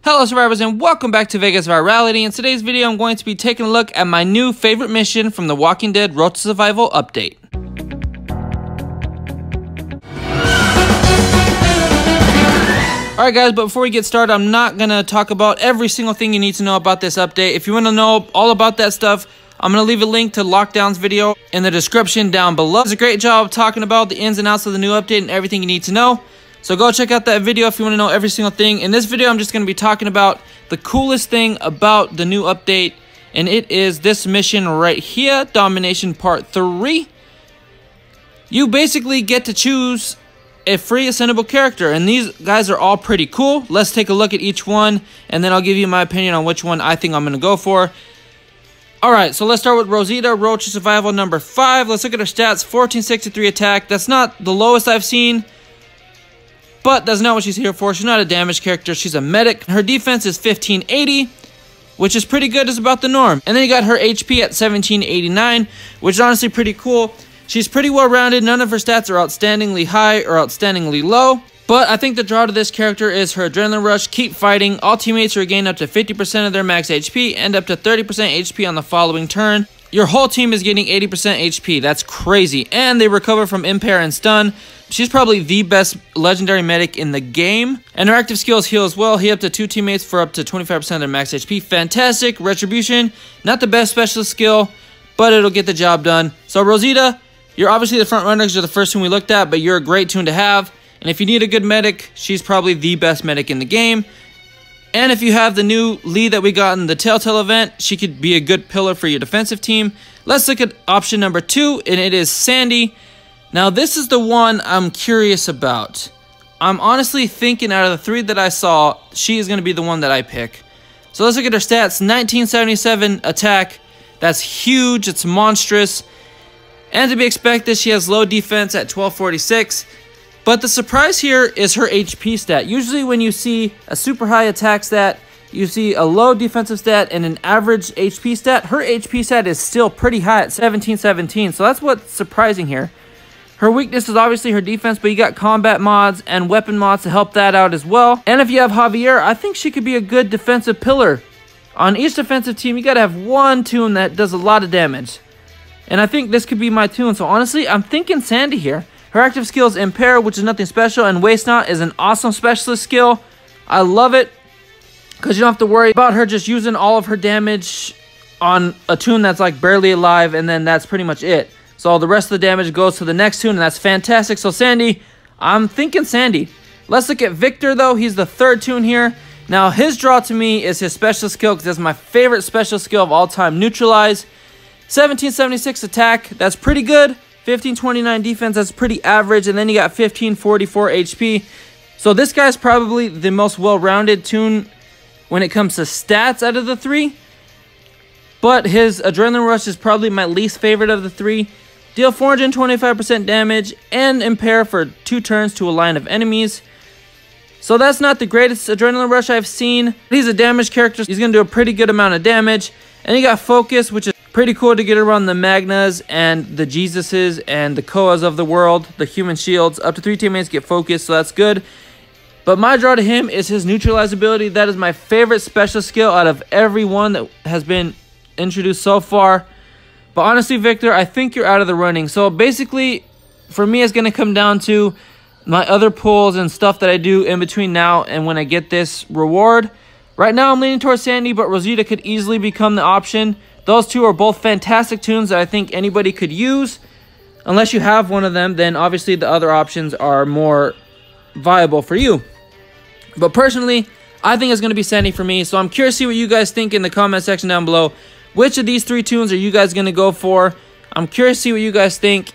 Hello survivors and welcome back to Vegas Virality. In today's video I'm going to be taking a look at my new favorite mission from the Walking Dead Road to Survival update. Alright guys, but before we get started, I'm not going to talk about every single thing you need to know about this update. If you want to know all about that stuff, I'm going to leave a link to Lockdown's video in the description down below. It's a great job talking about the ins and outs of the new update and everything you need to know. So go check out that video if you want to know every single thing. In this video, I'm just going to be talking about the coolest thing about the new update, and it is this mission right here, Domination Part 3. You basically get to choose a free Ascendable character, and these guys are all pretty cool. Let's take a look at each one, and then I'll give you my opinion on which one I think I'm going to go for. Alright, so let's start with Rosita, Road to Survival number 5. Let's look at her stats, 1463 attack. That's not the lowest I've seen, but that's not what she's here for. She's not a damage character, she's a medic. Her defense is 1580, which is pretty good, is about the norm. And then you got her HP at 1789, which is honestly pretty cool. She's pretty well rounded, none of her stats are outstandingly high or outstandingly low. But I think the draw to this character is her adrenaline rush, keep fighting. All teammates regain up to 50% of their max HP and up to 30% HP on the following turn. Your whole team is getting 80% HP, that's crazy. And they recover from impair and stun. She's probably the best legendary medic in the game. And her active skills heal as well. Heal up to 2 teammates for up to 25% of their max HP. Fantastic. Retribution, not the best specialist skill, but it'll get the job done. So Rosita, you're obviously the front runner because you're the first tune we looked at, but you're a great tune to have. And if you need a good medic, she's probably the best medic in the game. And if you have the new lead that we got in the Telltale event, she could be a good pillar for your defensive team. Let's look at option number 2, and it is Sandy. Now, this is the one I'm curious about. I'm honestly thinking out of the 3 that I saw, she is going to be the one that I pick. So let's look at her stats. 1977 attack. That's huge. It's monstrous. And to be expected, she has low defense at 1246. But the surprise here is her HP stat. Usually when you see a super high attack stat, you see a low defensive stat and an average HP stat. Her HP stat is still pretty high at 1717. So that's what's surprising here. Her weakness is obviously her defense, but you got combat mods and weapon mods to help that out as well. And if you have Javier, I think she could be a good defensive pillar. On each defensive team, you got to have one tune that does a lot of damage. And I think this could be my tune. So honestly, I'm thinking Sandy here. Her active skill is Impair, which is nothing special, and Waste Not is an awesome specialist skill. I love it, because you don't have to worry about her just using all of her damage on a tune that's like barely alive, and then that's pretty much it. So the rest of the damage goes to the next tune, and that's fantastic. So Sandy, I'm thinking Sandy. Let's look at Victor, though. He's the 3rd tune here. Now, his draw to me is his special skill, because that's my favorite special skill of all time, Neutralize. 1776 attack, that's pretty good. 1529 defense, that's pretty average. And then you got 1544 HP. So this guy's probably the most well-rounded tune when it comes to stats out of the 3. But his Adrenaline Rush is probably my least favorite of the 3. Deal 425% damage and impair for 2 turns to a line of enemies. So that's not the greatest Adrenaline Rush I've seen. He's a damage character. He's going to do a pretty good amount of damage. And you got Focus, which is pretty cool to get around the Magnas and the Jesuses and the Koas of the world, the human shields. Up to 3 teammates get focused, so that's good. But my draw to him is his Neutralize ability. That is my favorite special skill out of every one that has been introduced so far. But honestly, Victor, I think you're out of the running. So basically, for me, it's going to come down to my other pulls and stuff that I do in between now and when I get this reward. Right now, I'm leaning towards Sandy, but Rosita could easily become the option. Those 2 are both fantastic tunes that I think anybody could use. Unless you have one of them, then obviously the other options are more viable for you. But personally, I think it's going to be Sandy for me. So I'm curious to see what you guys think in the comment section down below. Which of these 3 tunes are you guys going to go for? I'm curious to see what you guys think.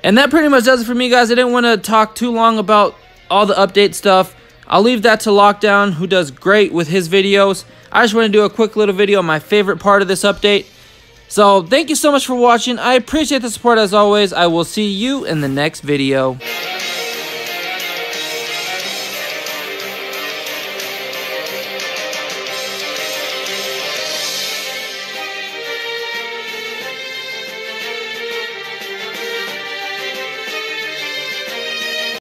And that pretty much does it for me, guys. I didn't want to talk too long about all the update stuff. I'll leave that to Lockdown, who does great with his videos. I just want to do a quick little video on my favorite part of this update. So, thank you so much for watching. I appreciate the support as always. I will see you in the next video.